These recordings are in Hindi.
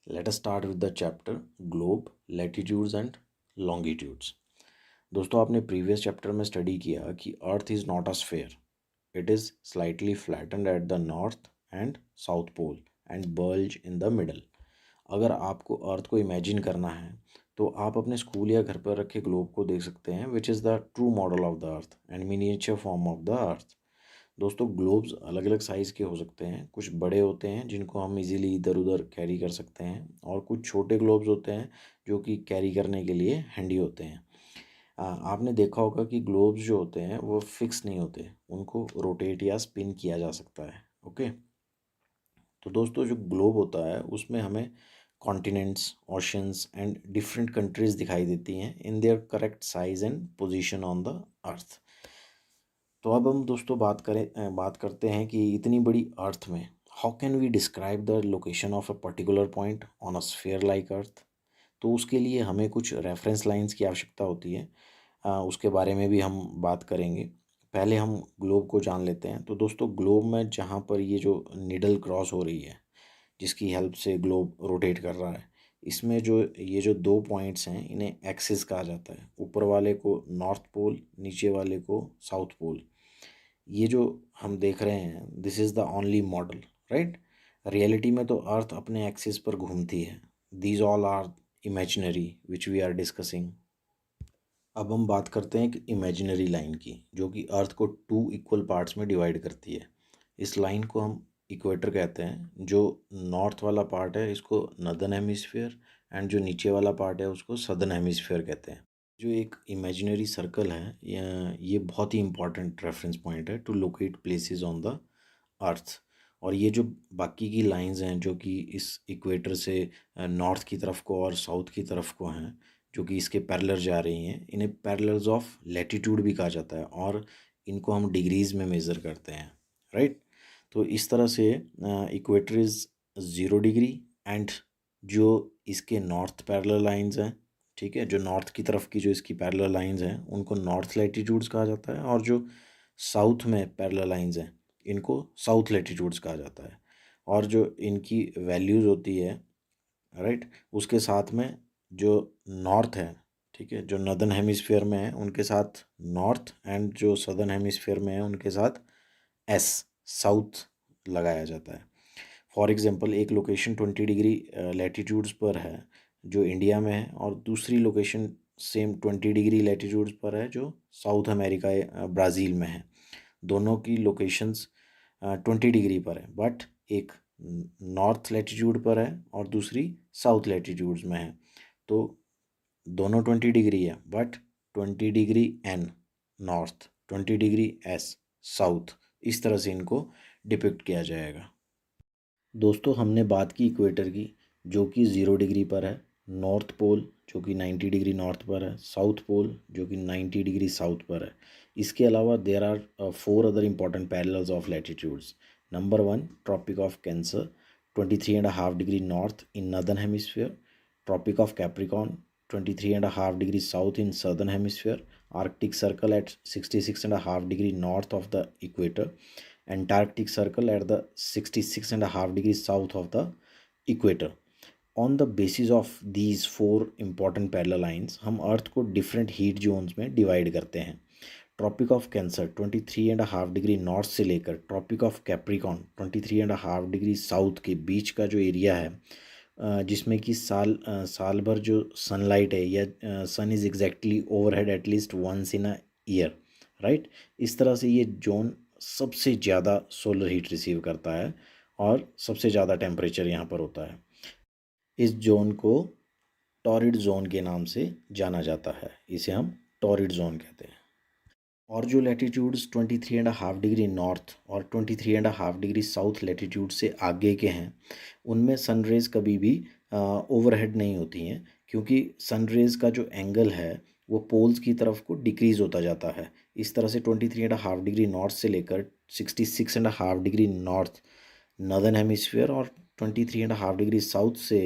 Let us start with the chapter globe, latitudes and longitudes. दोस्तों आपने प्रीवियस चैप्टर में स्टडी किया कि earth is not a sphere, it is slightly flattened at the north and south pole and bulge in the middle. अगर आपको अर्थ को इमेजिन करना है तो आप अपने स्कूल या घर पर रखे ग्लोब को देख सकते हैं, which is the true model of the earth and miniature form of the earth. दोस्तों ग्लोब्स अलग अलग साइज़ के हो सकते हैं, कुछ बड़े होते हैं जिनको हम इजीली इधर उधर कैरी कर सकते हैं और कुछ छोटे ग्लोब्स होते हैं जो कि कैरी करने के लिए हैंडी होते हैं। आपने देखा होगा कि ग्लोब्स जो होते हैं वो फिक्स नहीं होते, उनको रोटेट या स्पिन किया जा सकता है। ओके, तो दोस्तों जो ग्लोब होता है उसमें हमें continents, oceans and different countries दिखाई देती हैं in their correct size and position on the अर्थ। तो अब हम दोस्तों बात करते हैं कि इतनी बड़ी अर्थ में how can we describe the location of a particular point on a sphere like earth. तो उसके लिए हमें कुछ रेफरेंस लाइंस की आवश्यकता होती है। उसके बारे में भी हम बात करेंगे। पहले हम ग्लोब को जान लेते हैं। तो दोस्तों ग्लोब में जहाँ पर ये जो निडल क्रॉस हो रही है, जिसकी हेल्प से ग्लोब रोटेट कर रहा है, इसमें जो ये जो दो पॉइंट्स हैं इन्हें एक्सिस कहा जाता है। ऊपर वाले को नॉर्थ पोल, नीचे वाले को साउथ पोल। ये जो हम देख रहे हैं this is the only model, right. Reality में तो अर्थ अपने एक्सिस पर घूमती है। These all are imaginary which we are discussing. अब हम बात करते हैं एक इमेजिनरी लाइन की जो कि अर्थ को टू इक्वल पार्ट्स में डिवाइड करती है। इस लाइन को हम इक्वेटर कहते हैं। जो नॉर्थ वाला पार्ट है इसको नॉर्दर्न हेमिस्फीयर एंड जो नीचे वाला पार्ट है उसको सदर्न हेमिस्फीयर कहते हैं। जो एक इमेजिनरी सर्कल है ये बहुत ही इंपॉर्टेंट रेफरेंस पॉइंट है to locate places on the earth. और ये जो बाकी की लाइंस हैं जो कि इस इक्वेटर से नॉर्थ की तरफ को और साउथ की तरफ को हैं, जो कि इसके पैरेलल जा रही हैं, इन्हें पैरेलल्स ऑफ लैटिट्यूड भी कहा जाता है और इनको हम डिग्रीज में मेज़र करते हैं, राइट। तो इस तरह से इक्वेटर इज़ 0 डिग्री एंड जो इसके नॉर्थ पैरेलल लाइंस हैं, ठीक है, जो नॉर्थ की तरफ की जो इसकी पैरेलल लाइंस हैं उनको नॉर्थ लैटिट्यूड्स कहा जाता है और जो साउथ में पैरेलल लाइंस हैं इनको साउथ लैटिट्यूड्स कहा जाता है। और जो इनकी वैल्यूज़ होती है, राइट, उसके साथ में जो नॉर्थ है, ठीक है, जो नॉर्दर्न हेमिस्फीयर में है उनके साथ नॉर्थ एंड जो सदर्न हेमिस्फीयर में है उनके साथ एस, साउथ लगाया जाता है। फॉर एग्जांपल एक लोकेशन 20 डिग्री लैटिट्यूड्स पर है जो इंडिया में है और दूसरी लोकेशन सेम 20 डिग्री लैटिट्यूड्स पर है जो साउथ अमेरिका ब्राज़ील में है। दोनों की लोकेशंस 20 डिग्री पर है, बट एक नॉर्थ लैटिट्यूड पर है और दूसरी साउथ लैटिट्यूड्स में है। तो दोनों 20 डिग्री है, but 20 degree N north, 20 degree S south, इस तरह से इनको डिपिक्ट किया जाएगा। दोस्तों हमने बात की इक्वेटर की जो कि 0 डिग्री पर है, नॉर्थ पोल जो कि 90 डिग्री नॉर्थ पर है, साउथ पोल जो कि 90 डिग्री साउथ पर है। इसके अलावा there are 4 other important parallels of latitudes. Number 1 Tropic of Cancer 23.5 degree north in northern hemisphere, Tropic of Capricorn 23.5 degree south in southern hemisphere, Arctic Circle at 66.5 degree north of the equator, Antarctic Circle at the 66.5 degree south of the equator. On the basis of these 4 important parallel lines हम अर्थ को डिफरेंट हीट जोन्स में डिवाइड करते हैं। Tropic of Cancer 23.5 degree north से लेकर Tropic of Capricorn 23.5 degree south के बीच का जो एरिया है, जिसमें कि साल भर जो सनलाइट है या sun is exactly overhead at least once in a year, right. इस तरह से ये जोन सबसे ज़्यादा सोलर हीट रिसीव करता है और सबसे ज़्यादा टेम्परेचर यहाँ पर होता है। इस जोन को टॉरिड जोन के नाम से जाना जाता है, इसे हम टॉरिड जोन कहते हैं। और जो लैटिट्यूड्स 23.5 डिग्री नॉर्थ और 23.5 डिग्री साउथ लैटिट्यूड से आगे के हैं उनमें सनरेज़ कभी भी ओवरहेड नहीं होती हैं, क्योंकि सनरेज़ का जो एंगल है वो पोल्स की तरफ को डिक्रीज़ होता जाता है। इस तरह से 23.5 डिग्री नॉर्थ से लेकर 66.5 डिग्री नॉर्थ नॉर्दर्न हेमिस्फीयर और 23.5 डिग्री साउथ से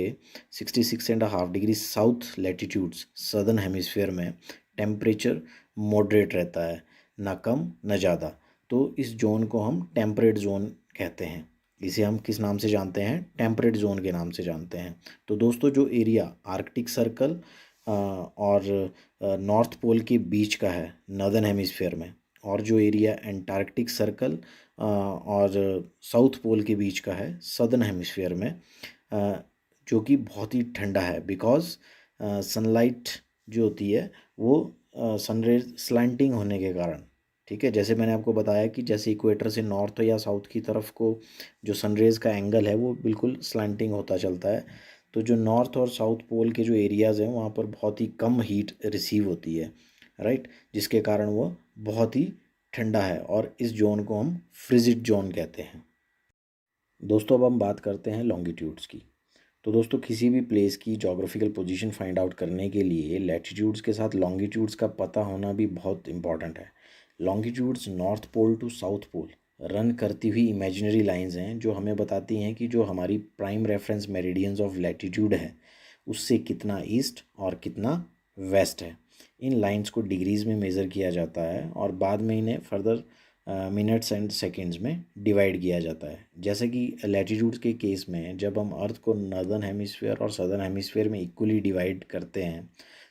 66.5 degree south latitudes southern hemisphere में टेम्परेचर मॉडरेट रहता है, ना कम ना ज़्यादा। तो इस जोन को हम टेम्परेट जोन कहते हैं। इसे हम किस नाम से जानते हैं? टेम्परेट जोन के नाम से जानते हैं। तो दोस्तों जो एरिया आर्कटिक सर्कल और नॉर्थ पोल के बीच का है नॉर्दर्न हेमिस्फीयर में, और जो एरिया एंटार्कटिक सर्कल और साउथ पोल के बीच का है सदर्न हेमिस्फीयर में, जो कि बहुत ही ठंडा है, बिकॉज सनलाइट जो होती है वो सनरेज स्लैंटिंग होने के कारण, ठीक है, जैसे मैंने आपको बताया कि जैसे इक्वेटर से नॉर्थ या साउथ की तरफ को जो सनरेज का एंगल है वो बिल्कुल स्लैंटिंग होता चलता है। तो जो नॉर्थ और साउथ पोल के जो एरियाज़ हैं वहाँ पर बहुत ही कम हीट रिसीव होती है, राइट, जिसके कारण वो बहुत ही ठंडा है, और इस जोन को हम फ्रिजिड जोन कहते हैं। दोस्तों अब हम बात करते हैं लॉन्गिट्यूड्स की। तो दोस्तों किसी भी प्लेस की जोग्राफिकल पोजीशन फाइंड आउट करने के लिए लैटिट्यूड्स के साथ लॉन्गिट्यूड्स का पता होना भी बहुत इंपॉर्टेंट है। Longitudes north pole to south pole run करती हुई इमेजिनरी लाइंस हैं जो हमें बताती हैं कि जो हमारी prime reference meridians of latitude है उससे कितना ईस्ट और कितना वेस्ट है। इन लाइंस को डिग्रीज़ में मेज़र किया जाता है और बाद में इन्हें फर्दर मिनट्स एंड सेकेंड्स में डिवाइड किया जाता है। जैसे कि लैटिट्यूड्स के केस में जब हम अर्थ को नॉर्दर्न हेमिस्फीयर और सदर्न हेमिस्फीयर में इक्वली डिवाइड करते हैं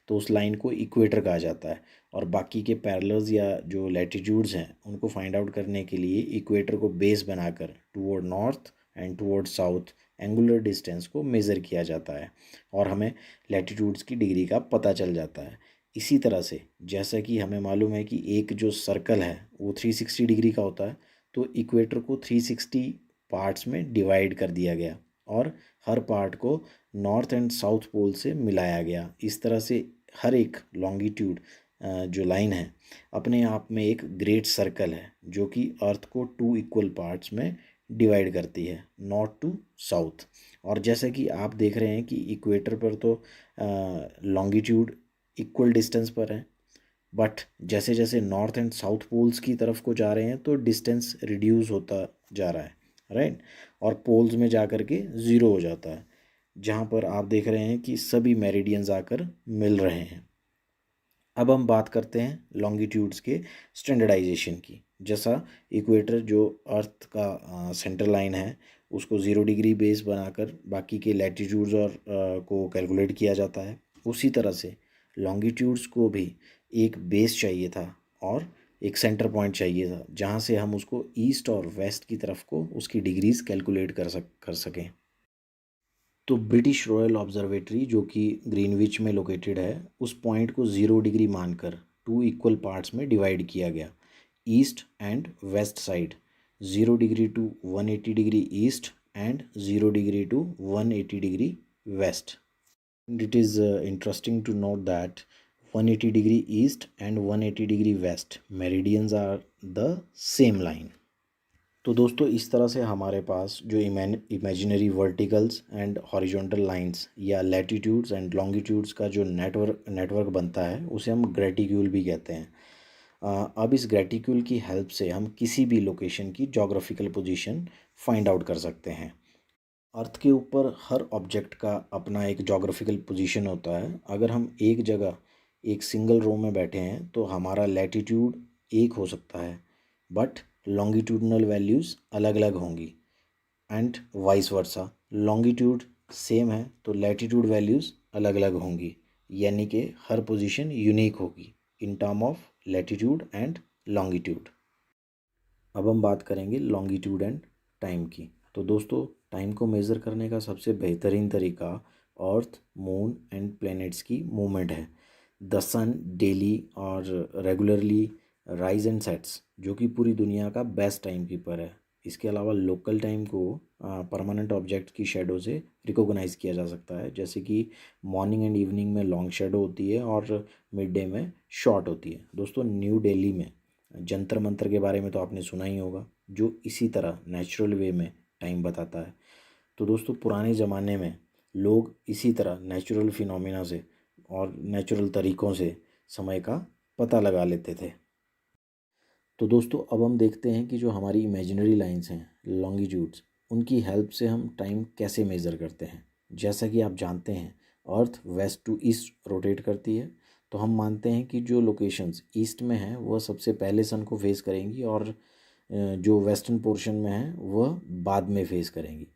तो उस लाइन को इक्वेटर कहा जाता है, और बाकी के पैरेलल्स या जो लैटिट्यूड्स हैं उनको फाइंड आउट करने के लिए इक्वेटर को बेस बनाकर toward north and toward south angular distance को मेज़र किया जाता है और हमें लैटिट्यूड्स की डिग्री का पता चल जाता है। इसी तरह से जैसा कि हमें मालूम है कि एक जो सर्कल है वो 360 डिग्री का होता है, तो इक्वेटर को 360 पार्ट्स में डिवाइड कर दिया गया और हर पार्ट को नॉर्थ एंड साउथ पोल से मिलाया गया। इस तरह से हर एक लॉन्गिट्यूड जो लाइन है अपने आप में एक ग्रेट सर्कल है जो कि अर्थ को 2 इक्वल पार्ट्स में डिवाइड करती है, नॉर्थ टू साउथ। और जैसे कि आप देख रहे हैं कि इक्वेटर पर तो लॉन्गिट्यूड इक्वल डिस्टेंस पर है, बट जैसे जैसे नॉर्थ एंड साउथ पोल्स की तरफ को जा रहे हैं तो डिस्टेंस रिड्यूस होता जा रहा है, राइट, और पोल्स में जा कर के ज़ीरो हो जाता है, जहाँ पर आप देख रहे हैं कि सभी मेरिडियंस आकर मिल रहे हैं। अब हम बात करते हैं लॉन्गिट्यूड्स के स्टैंडर्डाइजेशन की। जैसा इक्वेटर जो अर्थ का सेंटर लाइन है उसको 0 डिग्री बेस बनाकर बाकी के लैटिट्यूड्स और को कैलकुलेट किया जाता है, उसी तरह से लॉन्गिट्यूड्स को भी एक बेस चाहिए था और एक सेंटर पॉइंट चाहिए था जहाँ से हम उसको ईस्ट और वेस्ट की तरफ को उसकी डिग्रीज कैलकुलेट कर सकें। तो ब्रिटिश रॉयल ऑब्जर्वेटरी जो कि ग्रीनविच में लोकेटेड है उस पॉइंट को 0 डिग्री मानकर 2 इक्वल पार्ट्स में डिवाइड किया गया, east and west side, 0 degree to 180 degree east and 0 degree to 180 degree west. It is interesting to note that 180 degree east and 180 degree west meridians are the same line। तो दोस्तों इस तरह से हमारे पास जो imaginary verticals and horizontal lines या लैटिट्यूड्स एंड लॉन्गिट्यूड्स का जो नेटवर्क बनता है उसे हम ग्रेटिक्यूल भी कहते हैं। अब इस ग्रेटिक्यूल की हेल्प से हम किसी भी लोकेशन की जोग्राफिकल पोजीशन फाइंड आउट कर सकते हैं। अर्थ के ऊपर हर ऑब्जेक्ट का अपना एक जोग्राफिकल पोजीशन होता है। अगर हम एक जगह एक सिंगल रो में बैठे हैं तो हमारा लैटिट्यूड एक हो सकता है बट लॉन्गिट्यूडनल वैल्यूज़ अलग अलग होंगी, and vice versa longitude same है तो लैटिट्यूड वैल्यूज़ अलग अलग होंगी, यानी कि हर पोजीशन यूनिक होगी in term of latitude and longitude. अब हम बात करेंगे लॉन्गिट्यूड एंड टाइम की। तो दोस्तों टाइम को मेज़र करने का सबसे बेहतरीन तरीका अर्थ, मून एंड प्लैनेट्स की मूवमेंट है। द सन डेली और रेगुलरली राइज एंड सेट्स, जो कि पूरी दुनिया का बेस्ट टाइम कीपर है। इसके अलावा लोकल टाइम को परमानेंट ऑब्जेक्ट की शेडो से रिकॉग्नाइज किया जा सकता है, जैसे कि मॉर्निंग एंड इवनिंग में लॉन्ग शेडो होती है और मिड डे में शॉर्ट होती है। दोस्तों न्यू दिल्ली में जंतर मंतर के बारे में तो आपने सुना ही होगा, जो इसी तरह नेचुरल वे में टाइम बताता है। तो दोस्तों पुराने ज़माने में लोग इसी तरह नेचुरल फिनोमिना से और नेचुरल तरीक़ों से समय का पता लगा लेते थे। तो दोस्तों अब हम देखते हैं कि जो हमारी इमेजिनरी लाइंस हैं लॉन्गिट्यूड्स, उनकी हेल्प से हम टाइम कैसे मेज़र करते हैं। जैसा कि आप जानते हैं अर्थ वेस्ट टू ईस्ट रोटेट करती है, तो हम मानते हैं कि जो लोकेशंस ईस्ट में हैं वह सबसे पहले सन को फेस करेंगी और जो वेस्टर्न पोर्शन में है वह बाद में फेस करेंगी।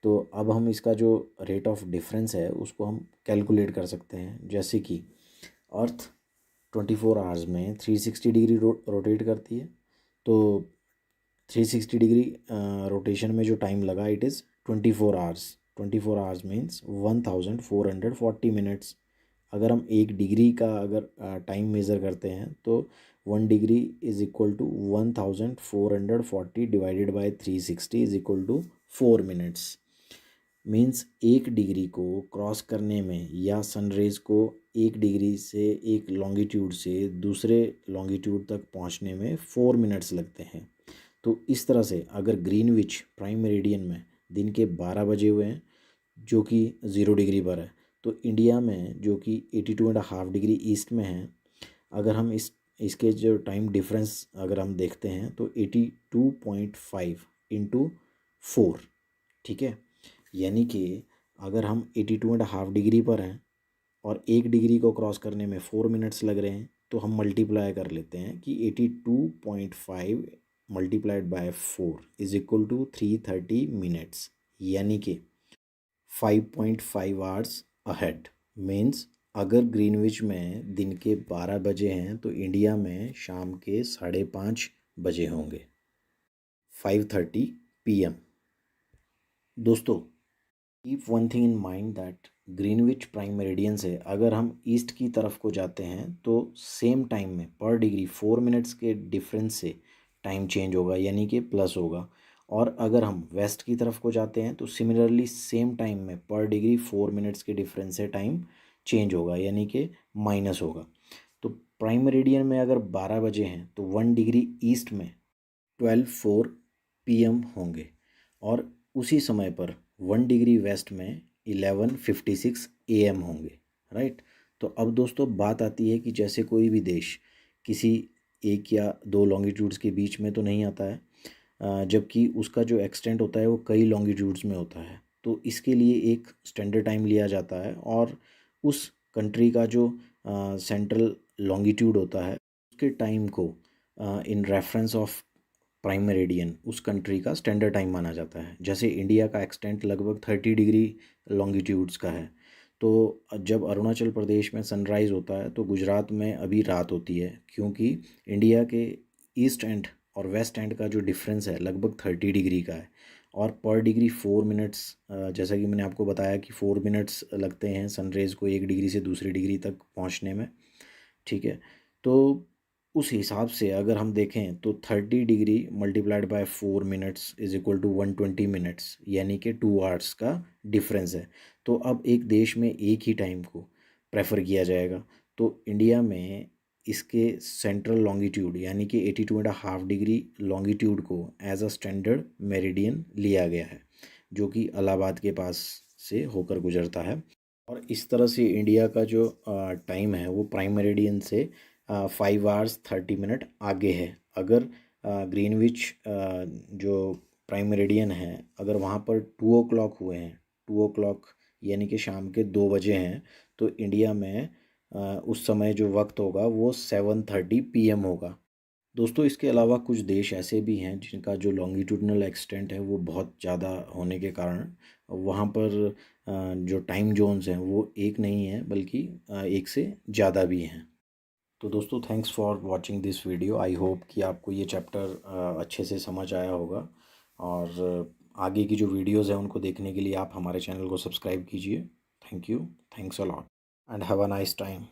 तो अब हम इसका जो रेट ऑफ डिफरेंस है उसको हम कैलकुलेट कर सकते हैं। जैसे कि अर्थ 24 आवर्स में 360 डिग्री रोटेट करती है, तो 360 डिग्री रोटेशन में जो टाइम लगा it is 24 hours. 24 hours means 1440 minutes. अगर हम 1 डिग्री का अगर टाइम मेज़र करते हैं तो 1 degree is equal to 1440 divided by 360 is equal to 4 minutes. Means 1 degree को क्रॉस करने में या सनरेज को 1 डिग्री से एक लॉन्गिट्यूड से दूसरे लॉन्गिट्यूड तक पहुंचने में 4 मिनट्स लगते हैं। तो इस तरह से अगर ग्रीनविच प्राइम मेरिडियन में दिन के 12 बजे हुए हैं जो कि 0 डिग्री पर है, तो इंडिया में जो कि 82.5 डिग्री ईस्ट में है, अगर हम इसके जो टाइम डिफरेंस अगर हम देखते हैं तो 82.5 इंटू 4, ठीक है। यानी कि अगर हम 82.5 डिग्री पर हैं और 1 डिग्री को क्रॉस करने में 4 मिनट्स लग रहे हैं, तो हम मल्टीप्लाई कर लेते हैं कि 82.5 multiplied by 4 is equal to 330 minutes, यानी कि 5.5 आवर्स अहेड। मीन्स अगर ग्रीनविच में दिन के 12 बजे हैं तो इंडिया में शाम के 5:30 बजे होंगे, 5:30 PM। दोस्तों keep one thing in mind that Greenwich prime meridian से अगर हम ईस्ट की तरफ को जाते हैं तो सेम टाइम में पर डिग्री 4 मिनट्स के डिफरेंस से टाइम चेंज होगा, यानी कि प्लस होगा। और अगर हम वेस्ट की तरफ को जाते हैं तो सिमिलरली सेम टाइम में पर डिग्री 4 मिनट्स के डिफरेंस से टाइम चेंज होगा, यानी कि माइनस होगा। तो प्राइम मेरिडियन में अगर 12 बजे हैं तो 1 डिग्री ईस्ट में 12:04 PM होंगे, और उसी समय पर 1 डिग्री वेस्ट में 11:56 AM होंगे, राइट। तो अब दोस्तों बात आती है कि जैसे कोई भी देश किसी एक या दो लॉन्गिट्यूड्स के बीच में तो नहीं आता है, जबकि उसका जो एक्सटेंट होता है वो कई लॉन्गिट्यूड्स में होता है। तो इसके लिए एक स्टैंडर्ड टाइम लिया जाता है और उस कंट्री का जो सेंट्रल लॉन्गिट्यूड होता है उसके टाइम को in reference of prime meridian उस कंट्री का स्टैंडर्ड टाइम माना जाता है। जैसे इंडिया का एक्सटेंट लगभग 30 डिग्री लॉन्गिट्यूड्स का है, तो जब अरुणाचल प्रदेश में सनराइज़ होता है तो गुजरात में अभी रात होती है, क्योंकि इंडिया के ईस्ट एंड और वेस्ट एंड का जो डिफरेंस है लगभग 30 डिग्री का है। और पर डिग्री 4 मिनट्स, जैसा कि मैंने आपको बताया कि 4 मिनट्स लगते हैं सनरेज़ को 1 डिग्री से दूसरी डिग्री तक पहुंचने में, ठीक है। तो उस हिसाब से अगर हम देखें तो 30 degree multiplied by 4 minutes is equal to 120 minutes, यानी कि 2 आवर्स का डिफरेंस है। तो अब एक देश में एक ही टाइम को प्रेफर किया जाएगा, तो इंडिया में इसके सेंट्रल लॉन्गिट्यूड यानी कि 82.5 डिग्री लॉन्गिट्यूड को एज अ स्टैंडर्ड मेरिडियन लिया गया है, जो कि इलाहाबाद के पास से होकर गुजरता है। और इस तरह से इंडिया का जो टाइम है वो प्राइम मेरिडियन से 5 hours 30 minutes आगे है। अगर ग्रीनविच जो प्राइम मेरिडियन है अगर वहाँ पर 2 o'clock हुए हैं, 2 o'clock यानी कि शाम के 2 बजे हैं, तो इंडिया में उस समय जो वक्त होगा वो 7:30 PM होगा। दोस्तों इसके अलावा कुछ देश ऐसे भी हैं जिनका जो लॉन्गिट्यूडनल एक्सटेंट है वो बहुत ज़्यादा होने के कारण वहाँ पर जो टाइम जोन्स हैं वो एक नहीं है बल्कि एक से ज़्यादा भी हैं। तो दोस्तों thanks for watching this video. I hope कि आपको ये चैप्टर अच्छे से समझ आया होगा, और आगे की जो वीडियोस हैं उनको देखने के लिए आप हमारे चैनल को सब्सक्राइब कीजिए। Thank you, thanks a lot and have a nice time.